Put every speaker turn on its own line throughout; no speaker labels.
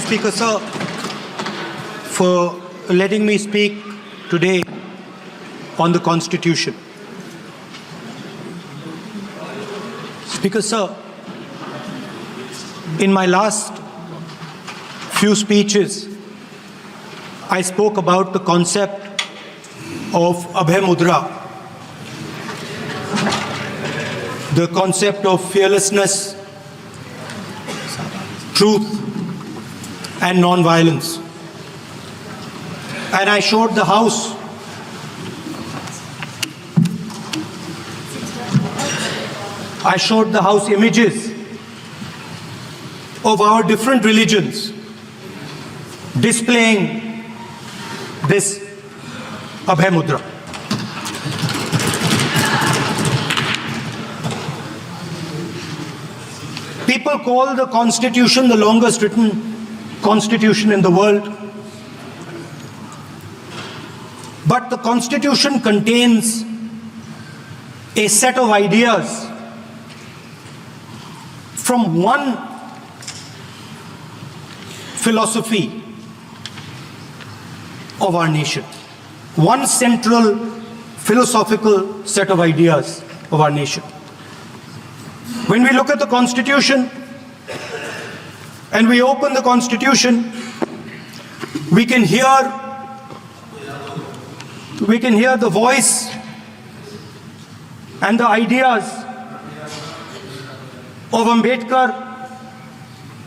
Speaker, sir, for letting me speak today on the Constitution. Speaker, sir, in my last few speeches, I spoke about the concept of Abhay Mudra, the concept of fearlessness, truth, and non-violence. And I showed the House images of our different religions displaying this Abhay Mudra. People call the Constitution the longest written Constitution in the world. But the Constitution contains a set of ideas from one philosophy of our nation, one central philosophical set of ideas of our nation. When we look at the Constitution and we open the Constitution, we can hear the voice and the ideas of Ambedkar,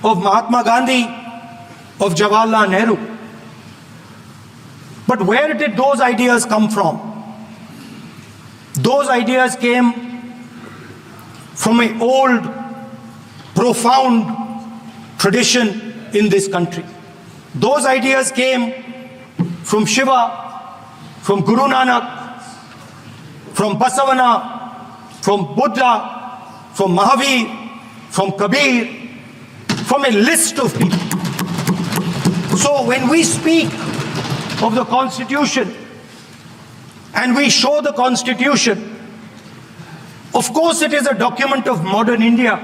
of Mahatma Gandhi, of Jawaharlal Nehru. But where did those ideas come from? Those ideas came from an old, profound tradition in this country. Those ideas came from Shiva, from Guru Nanak, from Basavana, from Buddha, from Mahavir, from Kabir, from a list of people. So when we speak of the Constitution and we show the Constitution, of course it is a document of modern India,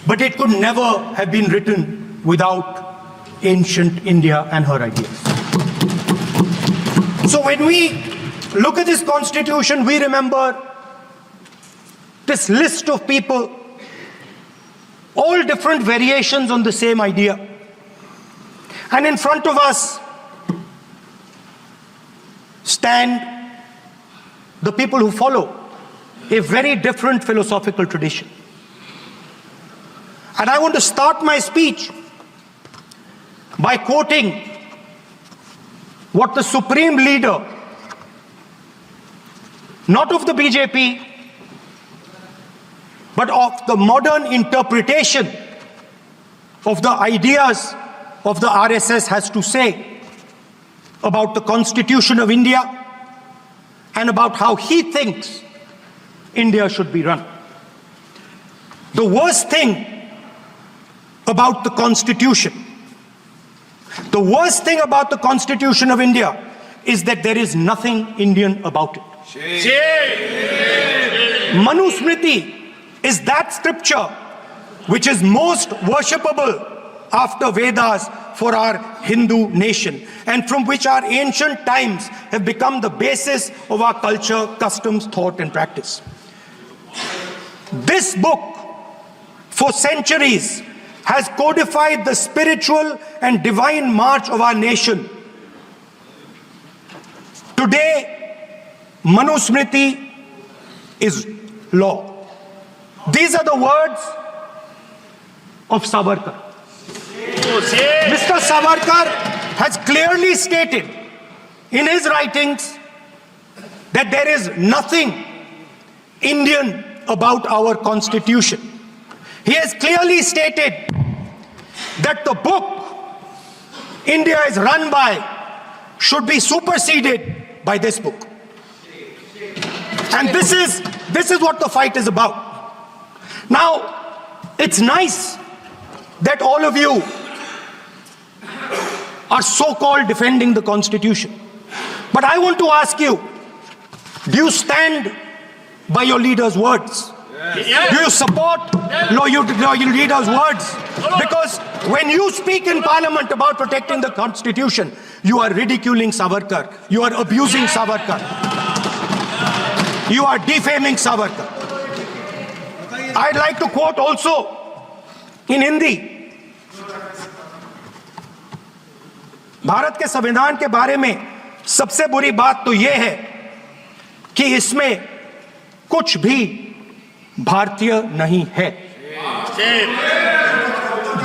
but it could never have been written without ancient India and her ideas. So when we look at this Constitution, we remember this list of people, all different variations on the same idea. And in front of us stand the people who follow a very different philosophical tradition. And I want to start my speech by quoting what the supreme leader, not of the BJP, but of the modern interpretation of the ideas of the RSS has to say about the Constitution of India and about how he thinks India should be run. The worst thing about the Constitution, the worst thing about the Constitution of India is that there is nothing Indian about it. Manusmriti is that scripture which is most worshipable after Vedas for our Hindu nation, and from which our ancient times have become the basis of our culture, customs, thought, and practice. This book, for centuries, has codified the spiritual and divine march of our nation. Today, Manusmriti is law. These are the words of Savarkar. Mr. Savarkar has clearly stated in his writings that there is nothing Indian about our Constitution. He has clearly stated that the book India is run by should be superseded by this book. And this is what the fight is about. Now, it's nice that all of you are so-called defending the Constitution. But I want to ask you, do you stand by your leader's words? Do you support loyal leaders' words? Because when you speak in parliament about protecting the constitution, you are ridiculing Savarkar. You are abusing Savarkar. You are defaming Savarkar. I'd like to quote also in Hindi. Bharat के संविधान के बारे में सबसे बुरी बात तो यह है कि इसमें कुछ भी भारतीय नहीं है।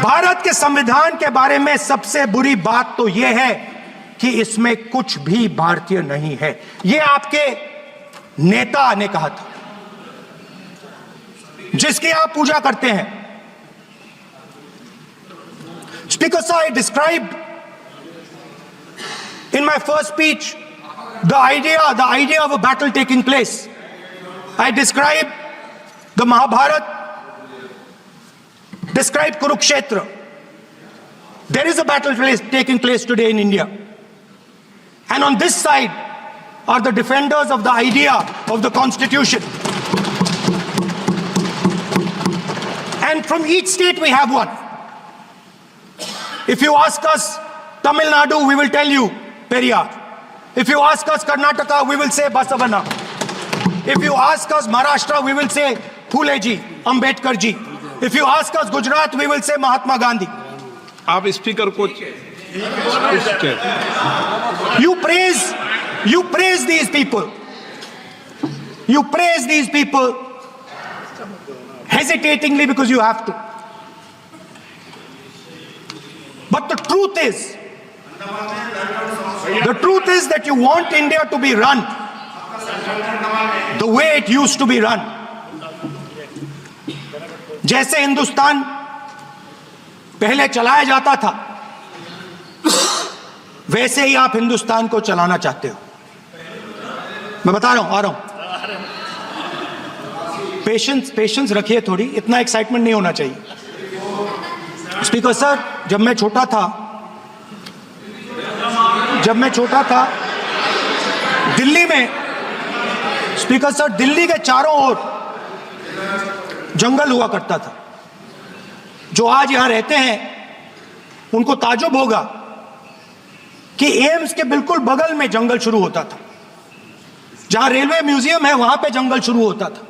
भारत के संविधान के बारे में सबसे बुरी बात तो यह है कि इसमें कुछ भी भारतीय नहीं है। यह आपके नेता ने कहा था, जिसकी आप पूजा करते हैं। Speaker sir, I described in my first speech the idea of a battle taking place. I described the Mahabharata, described Kurukshetra. There is a battle taking place today in India. And on this side are the defenders of the idea of the constitution. And from each state we have one. If you ask us Tamil Nadu, we will tell you Periyar. If you ask us Karnataka, we will say Basavana. If you ask us Maharashtra, we will say Phule ji, Ambedkar ji. If you ask us Gujarat, we will say Mahatma Gandhi.
आप speaker को
You praise these people. You praise these people hesitatingly because you have to. But the truth is that you want India to be run the way it used to be run. जैसे हिंदुस्तान पहले चलाया जाता था, वैसे ही आप हिंदुस्तान को चलाना चाहते हो। मैं बता रहा हूं, आ रहा हूं। पेशेंस रखिए थोड़ी, इतना एक्साइटमेंट नहीं होना चाहिए। स्पीकर सर, जब मैं छोटा था दिल्ली में, स्पीकर सर, दिल्ली के चारों ओर जंगल हुआ करता था। जो आज यहां रहते हैं उनको ताजुब होगा कि एम्स के बिल्कुल बगल में जंगल शुरू होता था। जहां रेलवे म्यूजियम है वहां पे जंगल शुरू होता था।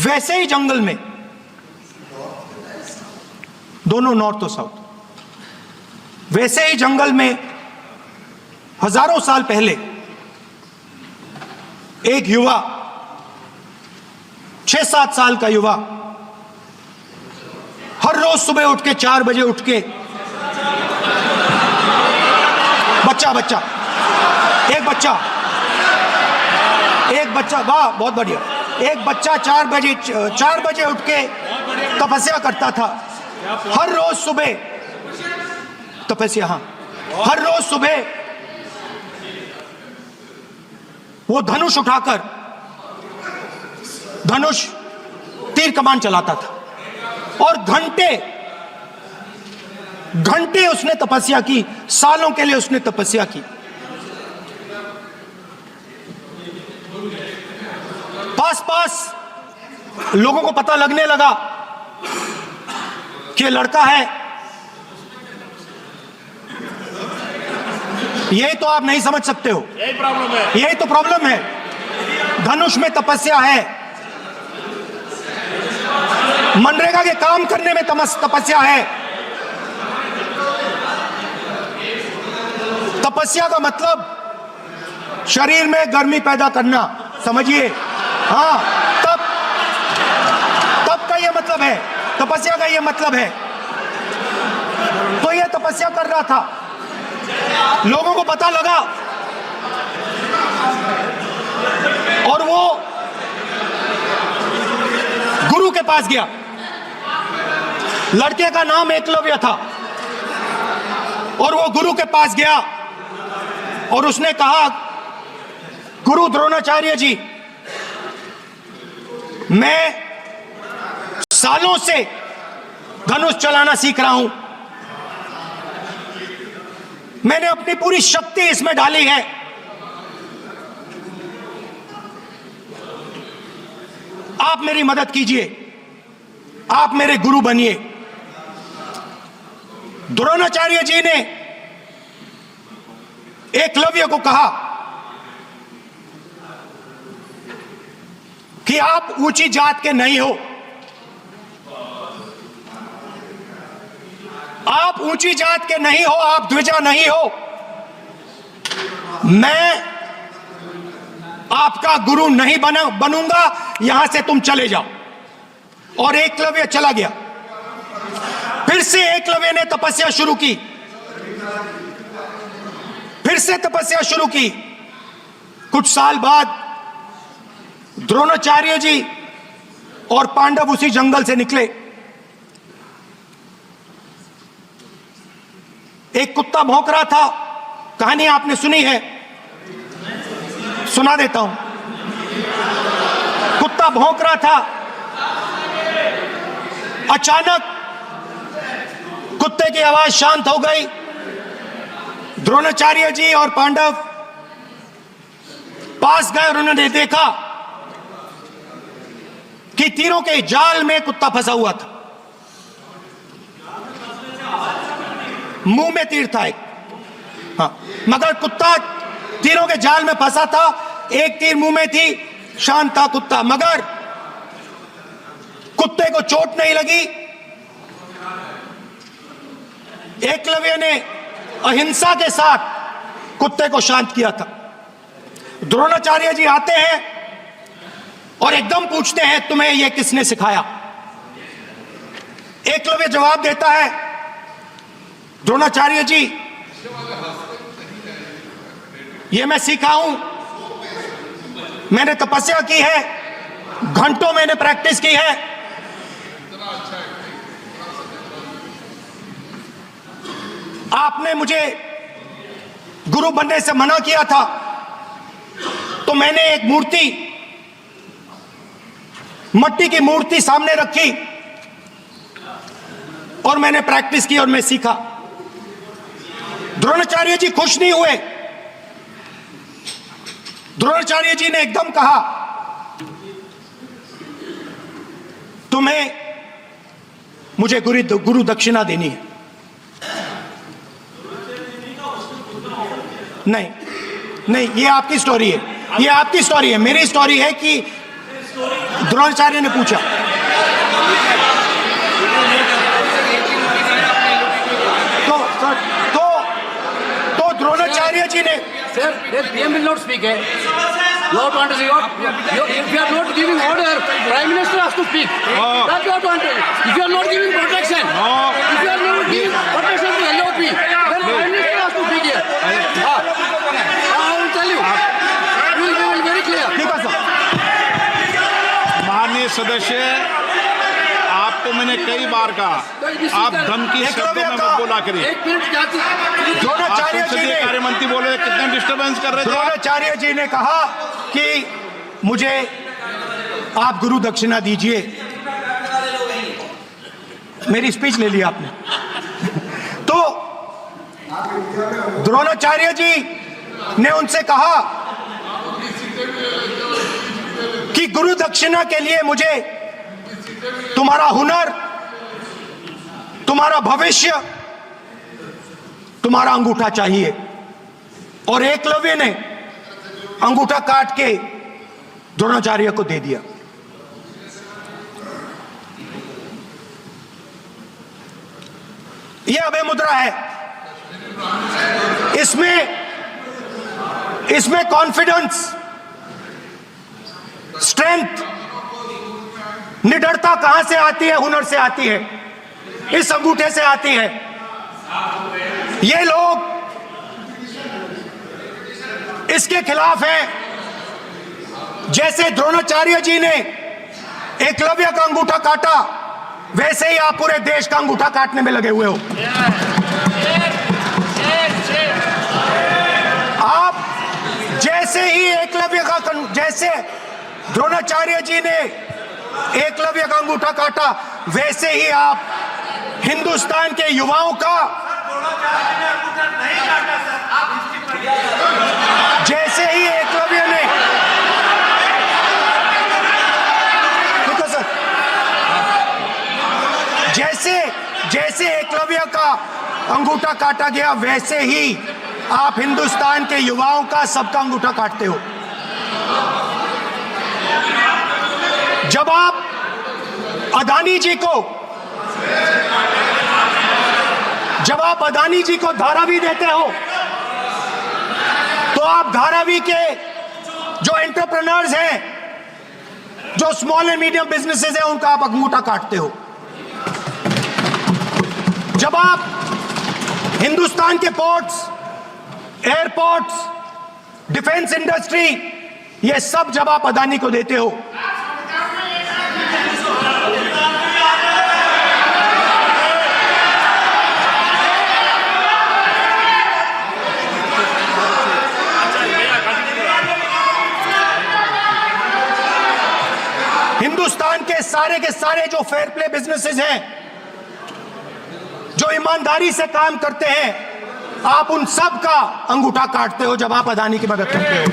वैसे ही जंगल में, दोनों नॉर्थ और साउथ, वैसे ही जंगल में हजारों साल पहले एक युवा, 6-7 साल का युवा, हर रोज सुबह उठ के 4 बजे उठ के एक बच्चा, वाह बहुत बढ़िया, एक बच्चा 4 बजे उठ के तपस्या करता था। हर रोज सुबह तपस्या, हर रोज सुबह वो धनुष उठाकर तीर कमान चलाता था और घंटे उसने तपस्या की, सालों के लिए उसने तपस्या की। पास लोगों को पता लगने लगा कि लड़का है। यही तो आप नहीं समझ सकते हो, यही तो प्रॉब्लम है। धनुष में तपस्या है, मनरेगा के काम करने में तपस्या है। तपस्या का मतलब शरीर में गर्मी पैदा करना, समझिए। हाँ, तब का ये मतलब है, तपस्या का ये मतलब है। तो ये तपस्या कर रहा था, लोगों को पता लगा और वो गुरु के पास गया। लड़के का नाम एकलव्य था और वो गुरु के पास गया और उसने कहा, गुरु द्रोणाचार्य जी, मैं सालों से धनुष चलाना सीख रहा हूं, मैंने अपनी पूरी शक्ति इसमें डाली है, आप मेरी मदद कीजिए, आप मेरे गुरु बनिए। द्रोणाचार्य जी ने एकलव्य को कहा कि आप ऊंची जात के नहीं हो, आप ऊंची जात के नहीं हो, आप द्विजा नहीं हो, मैं आपका गुरु नहीं बनूंगा, यहां से तुम चले जाओ। और एकलव्य चला गया। फिर से एकलव्य ने तपस्या शुरू की, फिर से तपस्या शुरू की। कुछ साल बाद द्रोणाचार्य जी और पांडव उसी जंगल से निकले। एक कुत्ता भौंक रहा था, कहानी आपने सुनी है, सुना देता हूं। कुत्ता भौंक रहा था, अचानक कुत्ते की आवाज शांत हो गई। द्रोणाचार्य जी और पांडव पास गए और उन्होंने देखा कि तीरों के जाल में कुत्ता फंसा हुआ था। मुंह में तीर था एक, हाँ, मगर कुत्ता तीरों के जाल में फंसा था, एक तीर मुंह में थी, शांत था कुत्ता, मगर कुत्ते को चोट नहीं लगी। एकलव्य ने अहिंसा के साथ कुत्ते को शांत किया था। द्रोणाचार्य जी आते हैं और एकदम पूछते हैं, तुम्हें यह किसने सिखाया? एकलव्य जवाब देता है, द्रोणाचार्य जी, यह मैं सीखा हूं, मैंने तपस्या की है, घंटों मैंने प्रैक्टिस की है। आपने मुझे गुरु बनने से मना किया था, तो मैंने एक मूर्ति, मट्टी की मूर्ति सामने रखी और मैंने प्रैक्टिस की और मैं सीखा। द्रोणाचार्य जी खुश नहीं हुए। द्रोणाचार्य जी ने एकदम कहा, तुम्हें मुझे गुरु दक्षिणा देनी है। नहीं नहीं, ये आपकी स्टोरी है, ये आपकी स्टोरी है। मेरी स्टोरी है कि द्रोणाचार्य ने पूछा। तो द्रोणाचार्य जी ने,
Sir, the PM will not speak. You have to understand. If you are not giving order, Prime Minister has to speak. That you have to understand. If you are not giving protection, if you are not giving protection to LOP, then Prime Minister has to speak here. I will tell you. We will be very clear.
ठीक है sir.
माननीय सदस्य, आपको मैंने कई बार कहा, आप धमकी शब्दों में मत बोला करिए।
एक मिनट क्या
द्रोणाचार्य जी ने,
कार्य मंत्री बोले, कितने डिस्टर्बेंस कर रहे थे।
द्रोणाचार्य जी ने कहा कि मुझे आप गुरु दक्षिणा दीजिए। मेरी स्पीच ले ली आपने। तो द्रोणाचार्य जी ने उनसे कहा कि गुरु दक्षिणा के लिए मुझे तुम्हारा हुनर, तुम्हारा भविष्य, तुम्हारा अंगूठा चाहिए। और एकलव्य ने अंगूठा काट के द्रोणाचार्य को दे दिया। यह अभय मुद्रा है। इसमें कॉन्फिडेंस, स्ट्रेंथ, निडरता कहां से आती है? हुनर से आती है, इस अंगूठे से आती है। ये लोग इसके खिलाफ हैं। जैसे द्रोणाचार्य जी ने एकलव्य का अंगूठा काटा, वैसे ही आप पूरे देश का अंगूठा काटने में लगे हुए हो। आप जैसे ही एकलव्य का, जैसे द्रोणाचार्य जी ने एकलव्य का अंगूठा काटा, वैसे ही आप हिंदुस्तान के युवाओं का, जैसे ही एकलव्य ने, अंगूठा काटा गया, वैसे ही आप हिंदुस्तान के युवाओं का, सबका अंगूठा काटते हो। जब आप अदानी जी को धारावी देते हो, तो आप धारावी के जो एंटरप्रेन्योर्स हैं, जो स्मॉल एंड मीडियम बिजनेसेस हैं, उनका आप अंगूठा काटते हो। जब आप हिंदुस्तान के पोर्ट्स, एयरपोर्ट्स, डिफेंस इंडस्ट्री, ये सब जब आप अदानी को देते हो, हिंदुस्तान के सारे जो फेयर प्ले बिजनेसेस हैं, जो ईमानदारी से काम करते हैं, आप उन सब का अंगूठा काटते हो जब आप अदानी की मदद करते हो।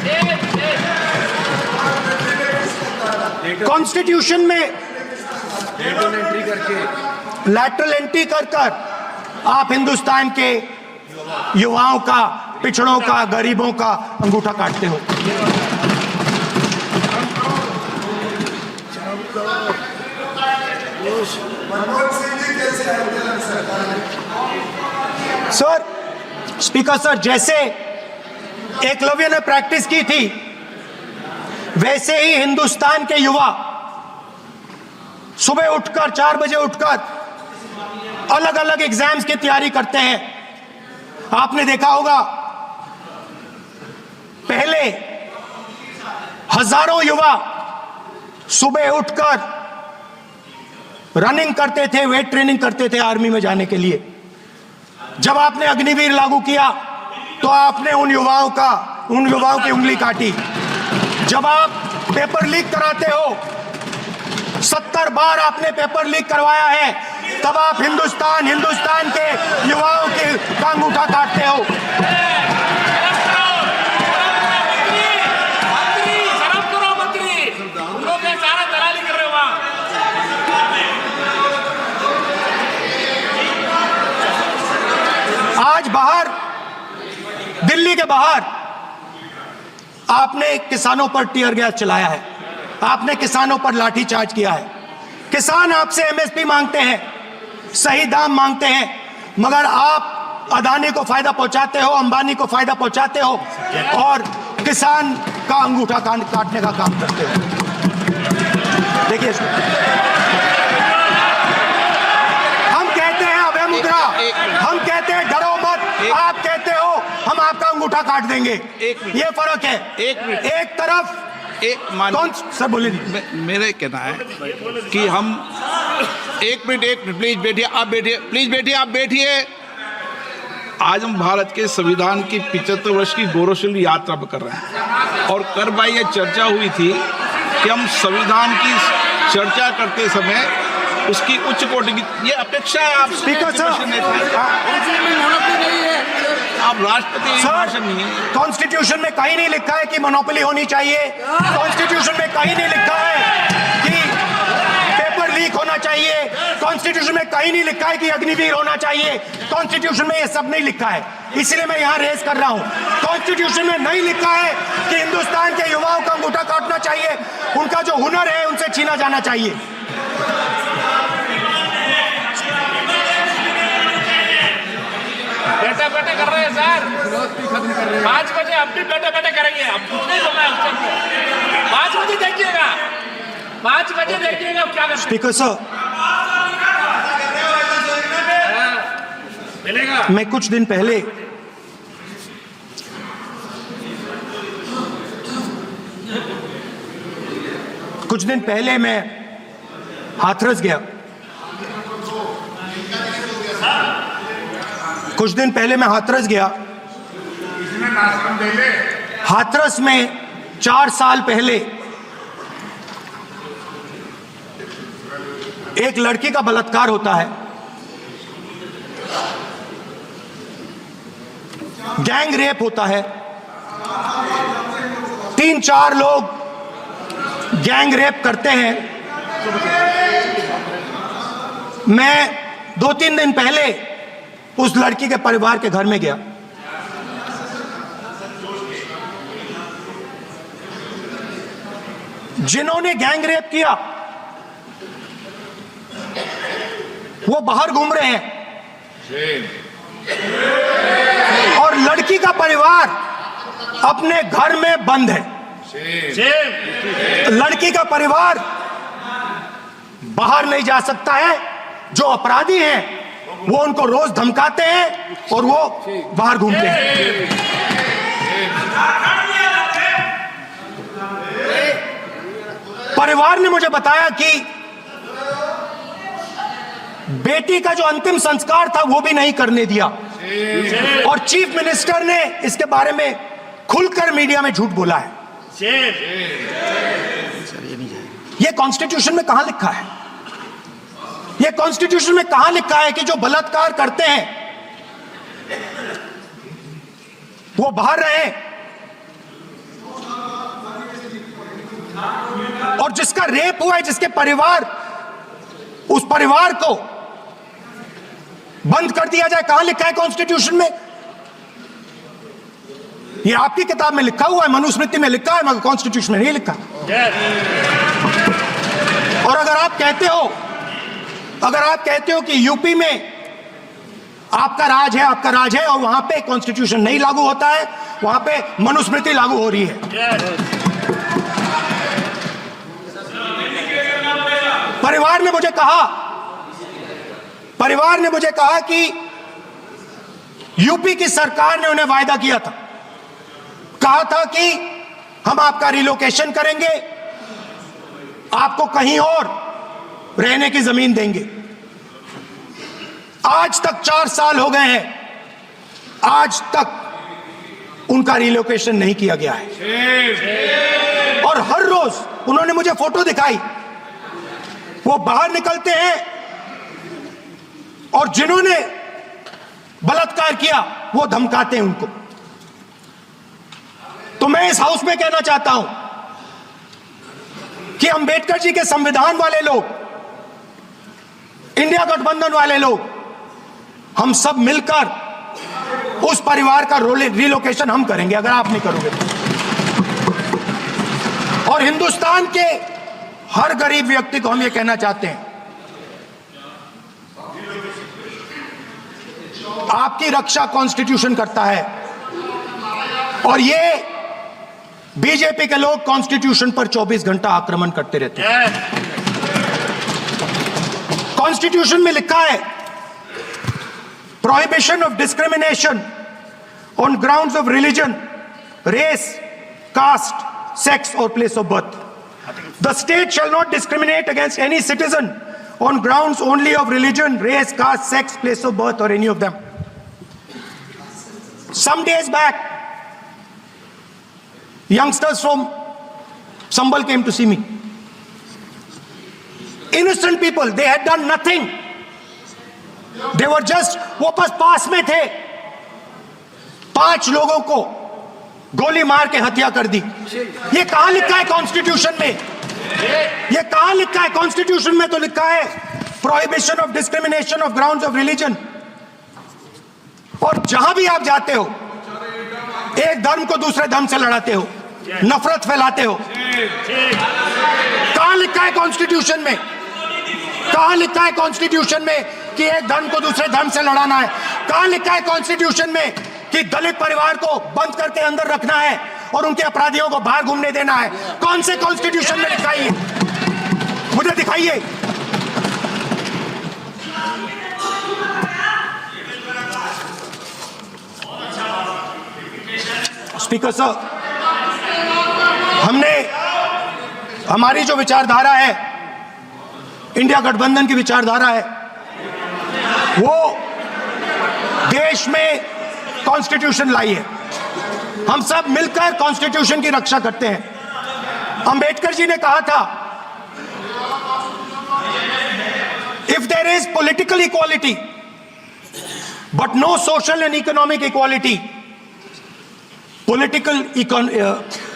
कॉन्स्टिट्यूशन में लैटरल एंट्री कर आप हिंदुस्तान के युवाओं का, पिछड़ों का, गरीबों का अंगूठा काटते हो। सर, स्पीकर सर, जैसे एकलव्य ने प्रैक्टिस की थी, वैसे ही हिंदुस्तान के युवा सुबह उठकर 4 बजे उठकर अलग अलग एग्जाम्स की तैयारी करते हैं। आपने देखा होगा, पहले हजारों युवा सुबह उठकर रनिंग करते थे, वेट ट्रेनिंग करते थे आर्मी में जाने के लिए। जब आपने अग्निवीर लागू किया, तो आपने उन युवाओं की उंगली काटी। जब आप पेपर लीक कराते हो, 70 बार आपने पेपर लीक करवाया है, तब आप हिंदुस्तान के युवाओं के अंगूठा काटते हो। आज बाहर, दिल्ली के बाहर आपने किसानों पर टीयर गैस चलाया है, आपने किसानों पर लाठीचार्ज किया है। किसान आपसे एमएसपी मांगते हैं, सही दाम मांगते हैं, मगर आप अदानी को फायदा पहुंचाते हो, अंबानी को फायदा पहुंचाते हो और किसान का अंगूठा काटने का काम करते हो। देखिए, हम कहते हैं अभय मुद्रा, हम कहते हैं डरो मत, आप कहते हो हम आपका अंगूठा काट देंगे। ये फर्क है। एक तरफ कौन सर बोलिए।
मेरे कहना है कि हम एक मिनट प्लीज बैठिए, आप बैठिए, प्लीज बैठिए, आप बैठिए। आज हम भारत के संविधान की 75 वर्ष की गौरवशाली यात्रा कर रहे हैं, और कल भाई ये चर्चा हुई थी कि हम संविधान की चर्चा करते समय उसकी उच्च कोटि की ये अपेक्षा है। आप
स्पीकर सर,
आप राष्ट्रपति भाषण नहीं है।
कॉन्स्टिट्यूशन में कहीं नहीं लिखा है कि मोनोपोली होनी चाहिए। कॉन्स्टिट्यूशन में कहीं नहीं लिखा है कि पेपर लीक होना चाहिए। कॉन्स्टिट्यूशन में कहीं नहीं लिखा है कि अग्निवीर होना चाहिए। कॉन्स्टिट्यूशन में ये सब नहीं लिखा है, इसलिए मैं यहाँ रेस कर रहा हूँ। कॉन्स्टिट्यूशन में नहीं लिखा है कि हिंदुस्तान के युवाओं का अंगूठा काटना चाहिए, उनका जो हुनर है उनसे छीना जाना चाहिए।
बैठे बैठे कर रहे हैं सर, 5 बजे अब भी बैठे बैठे करेंगे। अब कुछ नहीं बोलना है उससे। 5 बजे देखिएगा, 5 बजे देखिएगा क्या करते हैं।
स्पीकर सर,
मिलेगा।
मैं कुछ दिन पहले मैं हाथरस गया। हाथरस में 4 साल पहले एक लड़की का बलात्कार होता है। गैंग रेप होता है। 3-4 लोग गैंग रेप करते हैं। मैं 2-3 दिन पहले उस लड़की के परिवार के घर में गया। जिन्होंने गैंग रेप किया वो बाहर घूम रहे हैं और लड़की का परिवार अपने घर में बंद है। लड़की का परिवार बाहर नहीं जा सकता है। जो अपराधी हैं वो उनको रोज धमकाते हैं और वो बाहर घूमते हैं। परिवार ने मुझे बताया कि बेटी का जो अंतिम संस्कार था वो भी नहीं करने दिया और चीफ मिनिस्टर ने इसके बारे में खुलकर मीडिया में झूठ बोला है। ये कॉन्स्टिट्यूशन में कहां लिखा है? ये कॉन्स्टिट्यूशन में कहां लिखा है कि जो बलात्कार करते हैं वो बाहर रहे और जिसका रेप हुआ है, जिसके परिवार, उस परिवार को बंद कर दिया जाए? कहां लिखा है कॉन्स्टिट्यूशन में? ये आपकी किताब में लिखा हुआ है, मनुस्मृति में लिखा है, मगर कॉन्स्टिट्यूशन में नहीं लिखा। और अगर आप कहते हो कि यूपी में आपका राज है और वहां पे कॉन्स्टिट्यूशन नहीं लागू होता है, वहां पे मनुस्मृति लागू हो रही है। परिवार ने मुझे कहा कि यूपी की सरकार ने उन्हें वायदा किया था, कहा था कि हम आपका रिलोकेशन करेंगे, आपको कहीं और रहने की जमीन देंगे। आज तक 4 साल हो गए हैं, आज तक उनका रिलोकेशन नहीं किया गया है। और हर रोज उन्होंने मुझे फोटो दिखाई, वो बाहर निकलते हैं और जिन्होंने बलात्कार किया वो धमकाते हैं उनको। तो मैं इस हाउस में कहना चाहता हूं कि अंबेडकर जी के संविधान वाले लोग, इंडिया गठबंधन वाले लोग, हम सब मिलकर उस परिवार का रिलोकेशन हम करेंगे अगर आप नहीं करोगे तो। और हिंदुस्तान के हर गरीब व्यक्ति को हम ये कहना चाहते हैं, आपकी रक्षा कॉन्स्टिट्यूशन करता है और ये बीजेपी के लोग कॉन्स्टिट्यूशन पर 24 घंटा आक्रमण करते रहते हैं। कॉन्स्टिट्यूशन में लिखा है prohibition of discrimination on grounds of religion, race, caste, sex और place of birth. The state shall not discriminate against any citizen on grounds only of religion, race, caste, sex, place of birth or any of them. Some days back, youngsters from Sambal came to see me. Innocent people, they had done nothing. They were just, वो बस पास में थे, 5 लोगों को गोली मार के हत्या कर दी। ये कहां लिखा है कॉन्स्टिट्यूशन में? ये कहां लिखा है कॉन्स्टिट्यूशन में? तो लिखा है prohibition of discrimination of grounds of religion. और जहां भी आप जाते हो, एक धर्म को दूसरे धर्म से लड़ाते हो, नफरत फैलाते हो। कहां लिखा है कॉन्स्टिट्यूशन में? कहां लिखा है कॉन्स्टिट्यूशन में कि एक धर्म को दूसरे धर्म से लड़ाना है? कहां लिखा है कॉन्स्टिट्यूशन में कि दलित परिवार को बंद करके अंदर रखना है और उनके अपराधियों को बाहर घूमने देना है? कौन से कॉन्स्टिट्यूशन में लिखा है? मुझे दिखाइए। स्पीकर सर, हमारी जो विचारधारा है, इंडिया गठबंधन की विचारधारा है, वो देश में कॉन्स्टिट्यूशन लाई है। हम सब मिलकर कॉन्स्टिट्यूशन की रक्षा करते हैं। अंबेडकर जी ने कहा था, if there is political equality but no social and economic equality,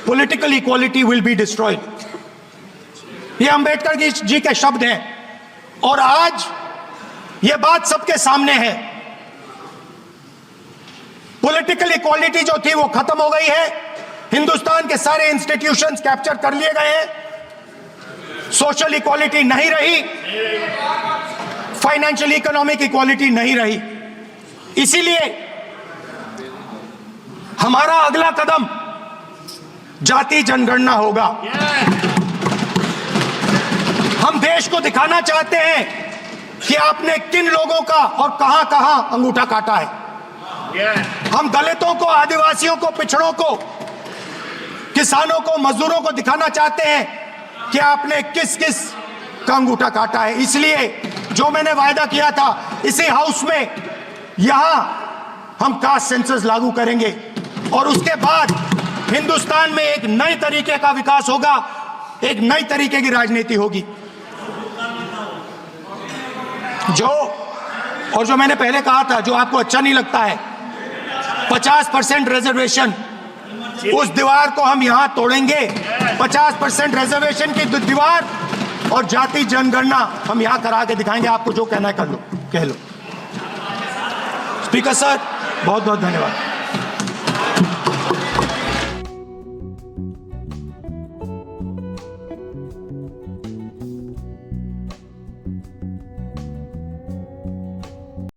political equality will be destroyed. ये अंबेडकर जी के शब्द हैं और आज ये बात सबके सामने है पॉलिटिकल इक्वालिटी जो थी वो खत्म हो गई है। हिंदुस्तान के सारे इंस्टीट्यूशंस कैप्चर कर लिए गए हैं। सोशल इक्वालिटी नहीं रही, फाइनेंशियल इकोनॉमिक इक्वालिटी नहीं रही। इसीलिए हमारा अगला कदम जाति जनगणना होगा। हम देश को दिखाना चाहते हैं कि आपने किन लोगों का और कहां कहां अंगूठा काटा है। हम दलितों को, आदिवासियों को, पिछड़ों को, किसानों को, मजदूरों को दिखाना चाहते हैं कि आपने किस किस का अंगूठा काटा है। इसलिए जो मैंने वायदा किया था, इसी हाउस में यहां हम कास्ट सेंसस लागू करेंगे और उसके बाद हिंदुस्तान में एक नए तरीके का विकास होगा, एक नई तरीके की राजनीति होगी। जो मैंने पहले कहा था, जो आपको अच्छा नहीं लगता है, 50% रिजर्वेशन, उस दीवार को हम यहां तोड़ेंगे। 50% रिजर्वेशन की दीवार और जाति जनगणना हम यहां करा के दिखाएंगे। आपको जो कहना है कर लो, कह लो। स्पीकर सर, बहुत बहुत धन्यवाद।